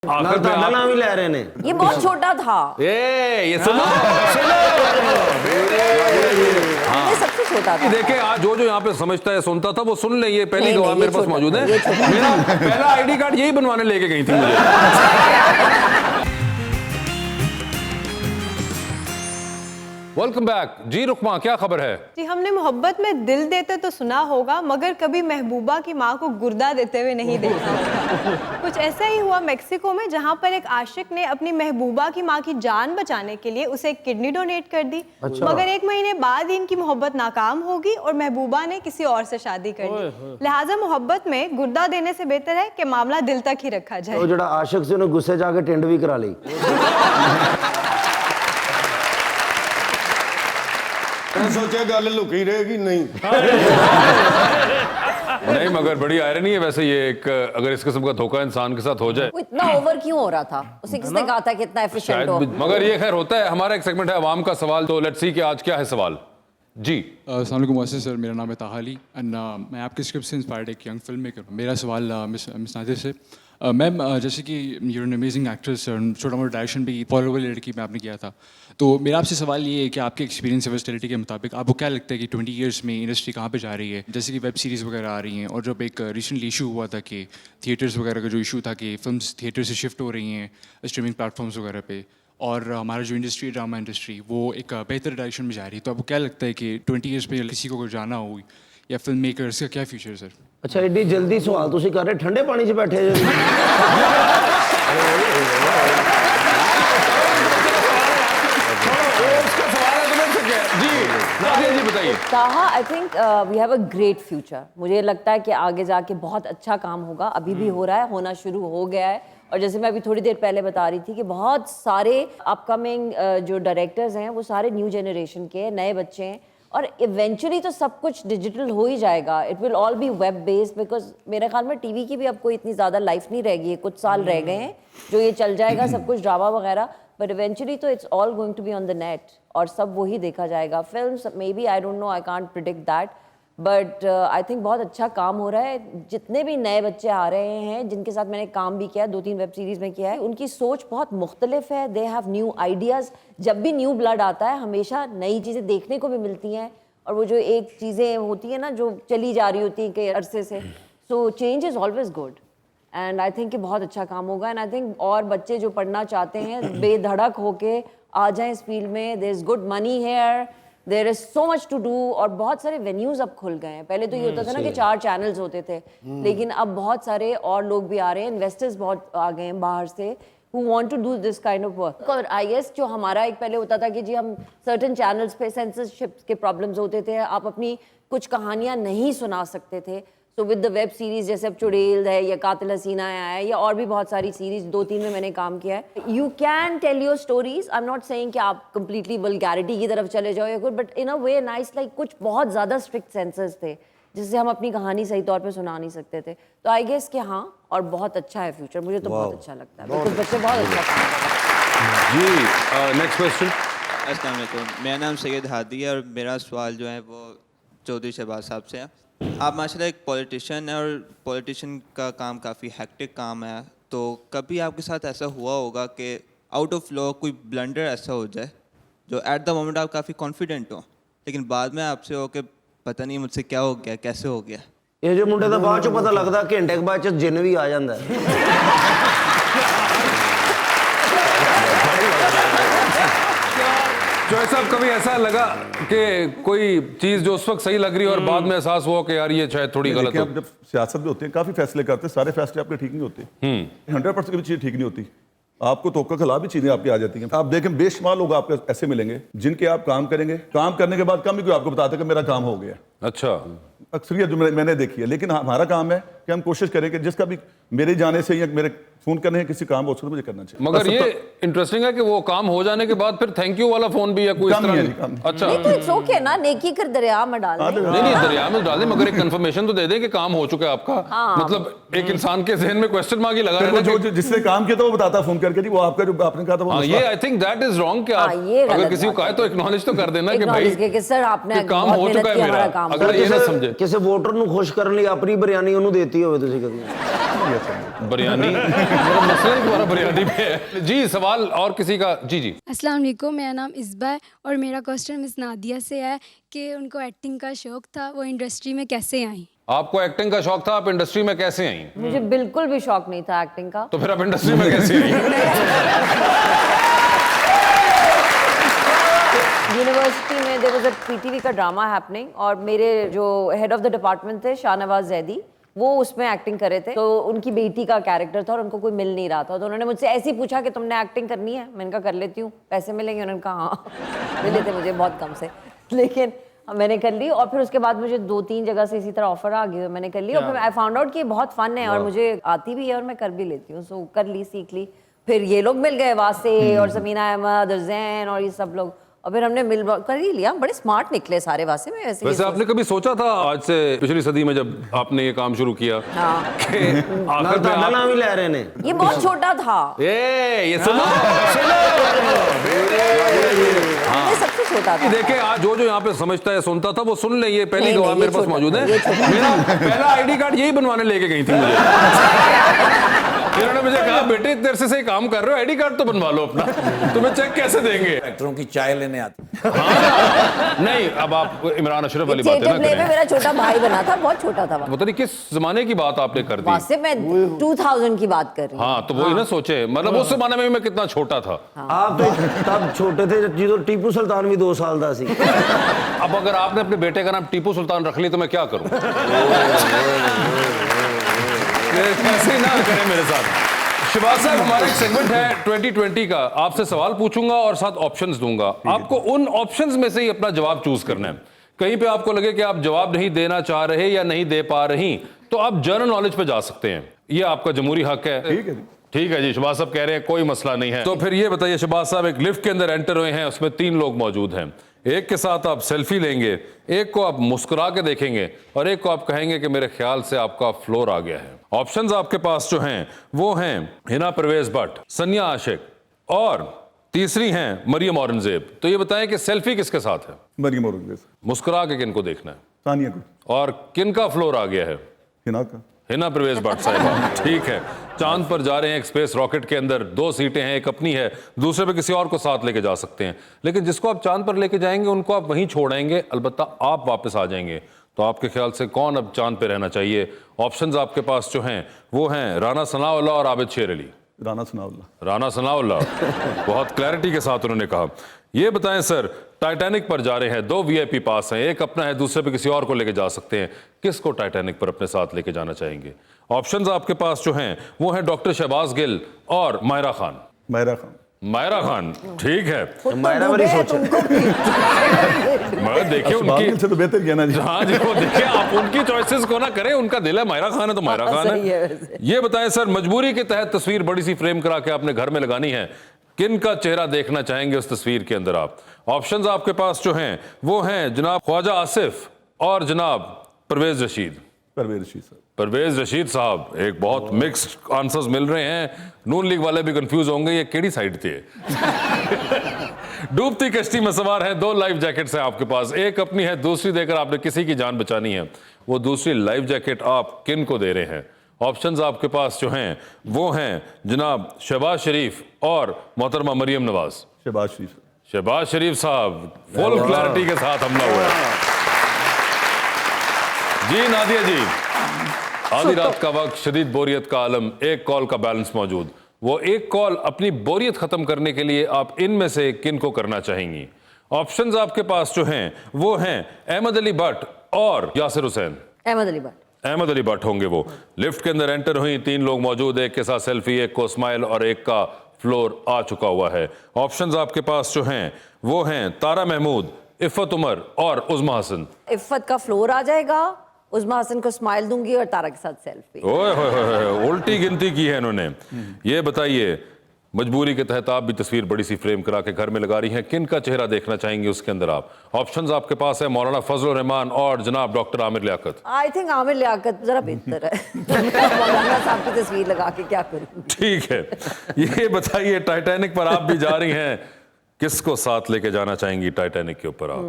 आखिर में आप नाम ही ले रहे हैं। ये बहुत छोटा था। ये सुनो ये सबसे छोटा था। देखे आज जो यहाँ पे समझता है सुनता था वो सुन ले। ये पहली नहीं, गवाह नहीं, मेरे पास मौजूद है। मेरा पहला आईडी कार्ड यही बनवाने लेके गई थी मुझे। वेलकम बैक जी। रुकमा क्या खबर है जी? हमने मोहब्बत में दिल देते तो सुना होगा, मगर कभी महबूबा की माँ को गुर्दा देते हुए नहीं देखा होगा। कुछ ऐसा ही हुआ मेक्सिको में, जहाँ पर एक आशिक ने अपनी महबूबा की माँ की जान बचाने के लिए उसे एक किडनी डोनेट कर दी। मगर 1 महीने बाद ही इनकी मोहब्बत नाकाम होगी और महबूबा ने किसी और से शादी कर दी। लिहाजा मोहब्बत में गुर्दा देने से बेहतर है कि मामला दिल तक ही रखा जाए। तो जड़ा आशिक से उन्हें गुस्से जाके टेंड भी करा ली। सोचे गल लुकी रहेगी नहीं। नहीं मगर बड़ी आयरनी है वैसे ये एक अगर इस किस्म का धोखा इंसान के साथ हो जाए। वो इतना ओवर क्यों हो रहा था? उसे किसने कहा था कि इतना एफिशिएंट हो? मगर ये खैर होता है। हमारा एक सेगमेंट है अवाम का सवाल। तो लेट्स सी कि आज क्या है सवाल जी। अस्सलाम वालेकुम वासिफ सर, मेरा नाम है ताहा अली एंड मैं आपके स्क्रिप्ट से इंस्पायर्ड एक यंग फिल्म मेकर हूँ। मेरा सवाल मिस नादिर से, मैम जैसे कि यूर एन अमेजिंग एक्ट्रेस, छोटा मोटा डायरेक्शन भी फॉलोवर लड़की में आपने किया था, तो मेरा आपसे सवाल ये है कि आपके एक्सपीरियंस वर्सटिलिटी के मुताबिक आपको क्या लगता है कि 20 ईयर्स में इंडस्ट्री कहाँ पे जा रही है? जैसे कि वेब सीरीज़ वगैरह आ रही हैं और जब एक रिसेंटली इशू हुआ था कि थिएटर्स वगैरह का जो इशू था कि फिल्म्स थिएटर से शिफ्ट हो रही हैं स्ट्रीमिंग प्लेटफॉर्म्स वगैरह पे, और हमारा जो इंडस्ट्री है ड्रामा इंडस्ट्री वो एक बेहतर डायरेक्शन में जा रही है, तो आपको क्या लगता है कि 20 ईयर्स में किसी को अगर जाना हो या फिल्म मेकर्स का क्या फ्यूचर है सर? अच्छा एडी जल्दी सवाल तुसी कर रहे, ठंडे पानी से बैठे जी। बताइए। Taha, I think we have a great future. मुझे लगता है कि आगे जाके बहुत अच्छा काम होगा। अभी भी हो रहा है, होना शुरू हो गया है। और जैसे मैं अभी थोड़ी देर पहले बता रही थी कि बहुत सारे अपकमिंग जो डायरेक्टर्स हैं वो सारे न्यू जनरेशन के नए बच्चे हैं और इवेंचुअली तो सब कुछ डिजिटल हो ही जाएगा। It will all B web based, because मेरे ख्याल में टीवी की भी अब कोई इतनी ज़्यादा लाइफ नहीं रहेगी। कुछ साल रह गए हैं जो ये चल जाएगा सब कुछ ड्रामा वगैरह, बट इवेंचुअली तो it's all going to be on the net और सब वही देखा जाएगा। Films maybe, I don't know, I can't predict that, but I think बहुत अच्छा काम हो रहा है। जितने भी नए बच्चे आ रहे हैं जिनके साथ मैंने काम भी किया है, 2-3 वेब सीरीज़ में किया है, उनकी सोच बहुत मुख्तलिफ है। They have new ideas. जब भी न्यू ब्लड आता है हमेशा नई चीज़ें देखने को भी मिलती हैं और वो जो एक चीज़ें होती हैं ना जो चली जा रही होती हैं कई अरसे से, so change is always good and I think कि बहुत अच्छा काम होगा। एंड आई थिंक और बच्चे जो पढ़ना चाहते हैं बेधड़क होके आ जाएं इस फील्ड में। There is good money here, there is so much to do और बहुत सारे वेन्यूज अब खुल गए हैं। पहले तो ये होता था ना कि 4 चैनल्स होते थे, लेकिन अब बहुत सारे और लोग भी आ रहे हैं, इन्वेस्टर्स बहुत आ गए हैं बाहर से who want to do this kind of work। और आई गेस जो हमारा एक पहले होता था कि जी हम सर्टेन चैनल्स पे सेंसरशिप के प्रॉब्लम्स होते थे, आप अपनी कुछ कहानियाँ नहीं सुना सकते थे। So with the web series जैसे अब चुड़ैल है या कातिल हसीना है या और भी बहुत सारी सीरीज 2-3 में मैंने काम किया है। You can tell your stories. I am not saying कि आप कंप्लीटली वल्गैरिटी की तरफ चले जाओ या कुछ, but in a way nice, like कुछ बहुत ज़्यादा स्ट्रिक्ट सेंसर्स थे जिससे हम अपनी कहानी सही तौर पे सुना नहीं सकते थे। तो आई गेस कि हाँ, और बहुत अच्छा है फ्यूचर। मुझे तो बहुत अच्छा लगता है, कुछ बच्चे बहुत अच्छा काम कर रहे हैं। जी नेक्स्ट क्वेश्चन। अस्सलाम वालेकुम, मेरा नाम सैयद हादी है और मेरा सवाल जो है वो चौधरी शहबाज साहब से है। आप माशाल्लाह एक पॉलिटिशियन है और पॉलिटिशियन का काम काफ़ी हेक्टिक काम है, तो कभी आपके साथ ऐसा हुआ होगा कि आउट ऑफ लॉ कोई ब्लंडर ऐसा हो जाए जो एट द मोमेंट आप काफ़ी कॉन्फिडेंट हो, लेकिन बाद में आपसे हो कि पता नहीं मुझसे क्या हो गया, कैसे हो गया? ये जो मुंडे दा बाद चों पता लगदा घंटे के बाद च जिन भी आ जांदा है। जो ऐसा कभी ऐसा लगा कि कोई चीज जो उस वक्त सही लग रही है और बाद में एहसास हुआ कि यार ये शायद थोड़ी गलत हो? आप जब सियासत में होते हैं काफी फैसले करते हैं, सारे फैसले आपके ठीक नहीं होते। 100% भी चीज ठीक नहीं होती, आपको तोका खिलाफ भी चीजें आपकी आ जाती हैं। आप देखें बेशुमार लोग आपको ऐसे मिलेंगे जिनके आप काम करेंगे, काम करने के बाद कम ही कोई आपको बताता है कि मेरा काम हो गया। अच्छा, अक्सरियत जो मैंने देखी है, लेकिन हमारा काम है कि हम कोशिश करें कि जिसका भी मेरे जाने से या मेरे फोन करने हैं किसी काम हो उसको मुझे करना चाहिए। मगर ये इंटरेस्टिंग है कि वो काम हो जाने के बाद फिर थैंक यू वाला फोन भी है कोई इस तरह नहीं। अच्छा, नहीं तो इट्स ओके ना, नेकी कर दरिया में डाल दें। नहीं दरिया में डाल दें, मगर एक कंफर्मेशन तो दे दें कि काम हो चुका है आपका। मतलब एक इंसान के जहन में क्वेश्चन मार्क ही लगा रहता है जो जिसने काम किया था वो बताता फोन करके, वो आपका जो आपने कहा था वो ये I think that is wrong कि आप अगर किसी को कहे तो एक्नॉलेज तो कर देना कि भाई सर आपने काम हो चुका है मेरा। अगर ये ना समझे किसी वोटर ਨੂੰ खुश ਕਰਨ ਲਈ ਆਪਣੀ ਬਿਰਿਆਨੀ ਉਹਨੂੰ ਦੇਤੀ ਹੋਵੇ ਤੁਸੀਂ ਕਦੀ? Yes, sir. बिरयानी मेरा मसला ही तुम्हारा बिरयानी में है। जी सवाल और किसी का? जी अस्सलाम वालेकुम, मेरा नाम इस्बा है और मेरा क्वेश्चन मिस नादिया से है कि उनको एक्टिंग का शौक था, वो इंडस्ट्री में कैसे आई? आपको एक्टिंग का शौक था, आप इंडस्ट्री में कैसे आई? मुझे बिल्कुल भी शौक नहीं था एक्टिंग का। तो फिर आप इंडस्ट्री में कैसे आई? यूनिवर्सिटी में देयर वाज अ पीटीवी का ड्रामा हैपनिंग और मेरे जो हेड ऑफ द डिपार्टमेंट थे शाहनवाज जैदी, वो उसमें एक्टिंग कर रहे थे। तो उनकी बेटी का कैरेक्टर था और उनको कोई मिल नहीं रहा था, तो उन्होंने मुझसे ऐसे ही पूछा कि तुमने एक्टिंग करनी है? मैंने कहा कर लेती हूँ, पैसे मिलेंगे? उन्होंने कहा हाँ। मिले थे मुझे बहुत कम से, लेकिन मैंने कर ली। और फिर उसके बाद मुझे 2-3 जगह से इसी तरह ऑफर आ गए, मैंने कर ली। और फिर आई फाउंड आउट कि बहुत फन है और मुझे आती भी है और मैं कर भी लेती हूँ। सो कर ली, सीख ली। फिर ये लोग मिल गए, वासे और समीना अहमद और जैन और ये सब लोग, और फिर हमने मिल कर ही लिया। बड़े स्मार्ट निकले सारे वासे में। वैसे आपने कभी सोचा था आज से पिछली सदी में जब आपने ये काम शुरू किया कि आखिर में आप नाम ही ले रहे ने। ये बहुत छोटा था, ये सुनो ये सबसे छोटा था। देखे आज जो यहाँ पे समझता है सुनता था वो सुन ले, ये पहली नहीं, गवाह नहीं, मेरे ये पास छोटा मौजूद था, है। ये छोटा था। मेरा पहला आईडी कार्ड यही बनवाने लेके गई थी मुझे। इन्होंने मुझे कहा बेटे तेरे से सही काम कर रहे हो, आईडी कार्ड तो बनवा लो अपना, तुम्हें चेक कैसे देंगे? एक्टरों की चाय लेने आती। हाँ, नहीं अब आप इमरान अशरफ वाली बातें ना प्ले में करें। मेरा छोटा भाई बना था, बहुत छोटा था। पता नहीं किस जमाने की बात आपने कर दी। वासे मैं 2000 की बात कर रही हूँ। हाँ तो वही ना सोचे, मतलब उस जमाने में मैं कितना छोटा था। आप तो तब छोटे थे जब टीपू सुल्तान भी 2 साल दा सी। अब अगर आपने अपने बेटे का नाम टीपू सुल्तान रख लिया तो मैं क्या करूं? ऐसे ना करें मेरे साथ। शिवाज साहब, हमारा एक सेगमेंट है 2020 का, आपसे सवाल पूछूंगा और साथ ऑप्शंस दूंगा। आपको उन ऑप्शंस में से ही अपना जवाब चूज करना है। कहीं पे आपको लगे कि आप जवाब नहीं देना चाह रहे या नहीं दे पा रही तो आप जनरल नॉलेज पे जा सकते हैं, ये आपका जमहूरी हक है। ठीक है जी। ठीक है जी, शहबाज साहब कह रहे हैं कोई मसला नहीं है। तो फिर ये बताइए शहबाज साहब, एक लिफ्ट के अंदर एंटर हुए हैं, उसमें 3 लोग मौजूद हैं। एक के साथ आप सेल्फी लेंगे, एक को आप मुस्कुरा के देखेंगे और एक को आप कहेंगे कि मेरे ख्याल से आपका फ्लोर आ गया है। ऑप्शंस आपके पास जो हैं वो हैं हिना परवेज भट्ट, सनिया आशिक और तीसरी हैं मरियम औरंगजेब। तो ये बताएं कि सेल्फी किसके साथ है? मरियम औरंगजेब। मुस्कुरा के किन को देखना है? सानिया को। और किन का फ्लोर आ गया है? हिना का। हिना परवेज भट्ट साहिबा। ठीक है, चांद पर जा रहे हैं एक स्पेस रॉकेट के अंदर, 2 सीटें हैं, एक अपनी है, दूसरे पे किसी और को साथ लेके जा सकते हैं, लेकिन जिसको आप चांद पर लेके जाएंगे उनको आप वहीं छोड़ेंगे, अलबत्ता आप वापस आ जाएंगे। तो आपके ख्याल से कौन अब चांद पे रहना चाहिए? ऑप्शंस आपके पास जो हैं वो हैं राना सनाउल्लाह और आबिद शेर अली। राना सनाउल्लाह। राना सनाउल्लाह, बहुत क्लैरिटी के साथ उन्होंने कहा। ये बताएं सर, टाइटैनिक पर जा रहे हैं, 2 वीआईपी पास हैं, एक अपना है, दूसरे पे किसी और को लेके जा सकते हैं, किसको टाइटैनिक पर अपने साथ लेके जाना चाहेंगे? ऑप्शंस आपके पास जो हैं वो हैं डॉक्टर शहबाज गिल और मायरा खान। मायरा खान। मायरा खान, ठीक है। मायरा वाली सोच है। मैं देखिए उनकी से तो बेहतर किया ना जी। हाँ जी, वो देखिए आप उनकी चॉइसेस को ना करें, उनका दिल है मायरा खान है तो मायरा खान सही है है। वैसे। ये बताएं सर, मजबूरी के तहत तस्वीर बड़ी सी फ्रेम करा के आपने घर में लगानी है, किन का चेहरा देखना चाहेंगे उस तस्वीर के अंदर आप? ऑप्शंस आपके पास जो हैं वो हैं जनाब ख्वाजा आसिफ और जनाब परवेज रशीद। परवेज रशीद साहब। परवेज रशीद साहब, एक बहुत मिक्स्ड आंसर्स मिल रहे हैं, नून लीग वाले भी कंफ्यूज होंगे ये केड़ी साइड थे। डूबती कश्ती में सवार है, 2 लाइफ जैकेट्स हैं आपके पास, एक अपनी है, दूसरी देकर आपने किसी की जान बचानी है। वो दूसरी लाइफ जैकेट आप किन को दे रहे हैं? ऑप्शंस आपके पास जो हैं वो हैं जनाब शहबाज शरीफ और मोहतरमा मरियम नवाज। शहबाज शरीफ। शहबाज शरीफ साहब, फुल क्लैरिटी के साथ हमला हुआ है। जी नादिया जी, आधी रात का वक्त, शदीद बोरियत का आलम, एक कॉल का बैलेंस मौजूद, वो एक कॉल अपनी बोरियत खत्म करने के लिए आप इनमें से किन को करना चाहेंगी? ऑप्शंस आपके पास जो हैं वो हैं अहमद अली भट्ट और यासिर हुसैन। अहमद अली भट्ट। अहमद अली भट्ट होंगे वो। लिफ्ट के अंदर एंटर हुई, 3 लोग मौजूद, एक के साथ सेल्फी, एक को स्माइल और एक का फ्लोर आ चुका हुआ है। ऑप्शंस आपके पास जो हैं वो हैं तारा महमूद, इफ़त उमर और उज़मा हसन। इफ़त का फ्लोर आ जाएगा, उज़मा हसन को स्माइल दूंगी और तारा के साथ सेल्फी। ओए होए होए, उल्टी गिनती की है इन्होंने। ये बताइए, मजबूरी के तहत आप भी तस्वीर बड़ी सी फ्रेम करा के घर में लगा रही हैं, किन का चेहरा देखना चाहेंगे उसके अंदर आप? ऑप्शंस आपके पास है मौलाना फजल रहमान और जनाब doctor Aamir Liaquat. I think Aamir Liaquat जरा बेहतर है। मौलाना साहब की तस्वीर लगा के क्या करूँ? ठीक है, ये बताइए टाइटैनिक पर आप भी जा रही हैं, किसको साथ लेके जाना चाहेंगी टाइटैनिक के ऊपर आप?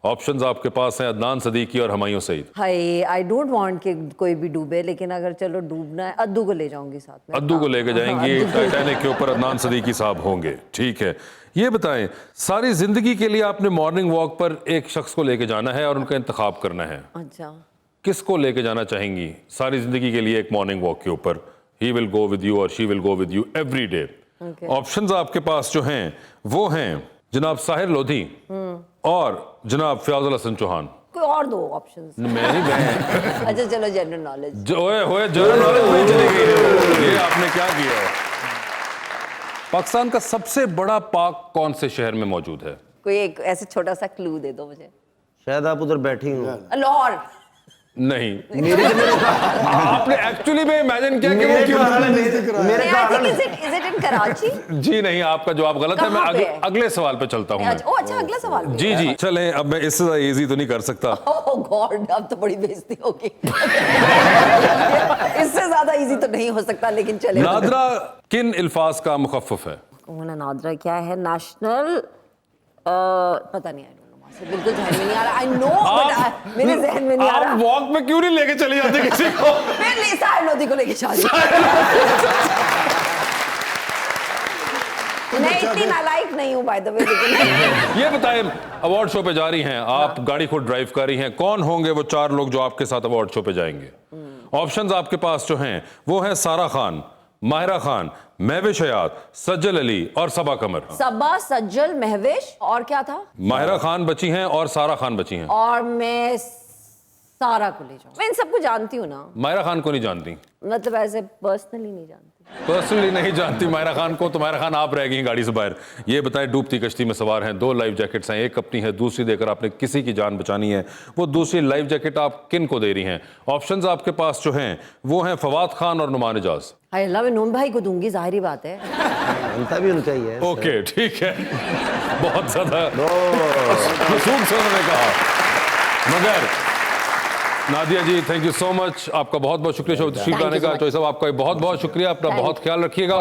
ऑप्शंस आपके पास हैं अदनान सदीकी और हुमायूं सईद। हाय, आई डोंट वांट कि कोई भी डूबे, लेकिन अगर चलो डूबना है, अद्दू को ले जाऊंगी साथ में। अद्दू को लेके जाएंगी, टाइटैनिक के ऊपर अदनान सदीकी साहब होंगे। ठीक है, ये बताएं, सारी जिंदगी के लिए आपने मॉर्निंग वॉक पर एक शख्स को लेके जाना है और उनका इंतखाब करना है, अच्छा, किसको लेके जाना चाहेंगी सारी जिंदगी के लिए एक मॉर्निंग वॉक के ऊपर? He will go with you और she will go with you every day. Options आपके पास जो हैं वो हैं जनाब साहिर लोधी और जनाब फयाजुल हसन चौहान। कोई और दो ऑप्शंस। मैं नहीं मैं अच्छा चलो, जनरल नॉलेज। जो होए जनरल नॉलेज में चली गई। ये आपने क्या किया है? पाकिस्तान का सबसे बड़ा पार्क कौन से शहर में मौजूद है? कोई एक ऐसे छोटा सा क्लू दे दो मुझे। शायद आप उधर बैठी हो। लाहौर। नहीं, आपने एक्चुअली में इमेजिन किया कि वो क्यों? Is it in Karachi? जी नहीं, आपका जवाब गलत है। मैं कहाँ पे? अगले सवाल पे चलता हूँ। अच्छा, अगला सवाल। जी जी, चलें, अब मैं इससे ज्यादा इजी तो नहीं कर सकता। ओह गॉड, अब तो बड़ी बेइज्जती होगी। इससे ज्यादा इजी तो नहीं हो सकता, लेकिन चले। नादरा किन अल्फाज का मुखफ़फ़ है? नादरा क्या है? नेशनल, पता नहीं, बिल्कुल ध्यान में नहीं आ रहा। आई नो, बट मेरे जहन में नहीं आ रहा। आप वॉक में क्यों नहीं लेके चले जाते किसी को? मैं साहिर लोधी को लेके जा रही हूं। मैं इतनी नालायक नहीं हूं बाय द वे, लेकिन ये बताएं, अवार्ड शो पे जा रही हैं आप, गाड़ी खुद ड्राइव कर रही हैं, कौन होंगे वो 4 लोग जो आपके साथ अवार्ड शो पे जाएंगे? ऑप्शंस आपके पास जो हैं वो हैं सारा खान, माहिरा खान, महविश हयात, सज्जल अली और सबा कमर। सबा, सज्जल, महविश और क्या था? माहिरा खान बची हैं और सारा खान बची हैं। और मैं सारा को ले जाऊं। मैं इन सबको जानती हूँ ना। माहिरा खान को नहीं जानती? मतलब ऐसे पर्सनली नहीं जानती। पर्सनली नहीं जानती माहिरा खान को, तो माहिरा खान आप रह गई गाड़ी से बाहर। ये बताएं, डूबती कश्ती में सवार हैं, 2 लाइफ जैकेट्स हैं, एक अपनी है, दूसरी देकर आपने किसी की जान बचानी है। वो दूसरी लाइफ जैकेट आप किन को दे रही हैं? ऑप्शंस आपके पास जो हैं वो हैं फवाद खान और नुमान एजाज। हाय अल्लाह, मैं नून भाई को दूंगी, जाहिर बात है। बनता भी उनका ही है। ओके, ठीक है, बहुत ज्यादा खूब सुनने कहा। मगर नादिया जी, थैंक यू सो मच, आपका बहुत बहुत शुक्रिया शो तशरीफ लाने का। तो सब आपका बहुत बहुत शुक्रिया, अपना बहुत ख्याल रखिएगा।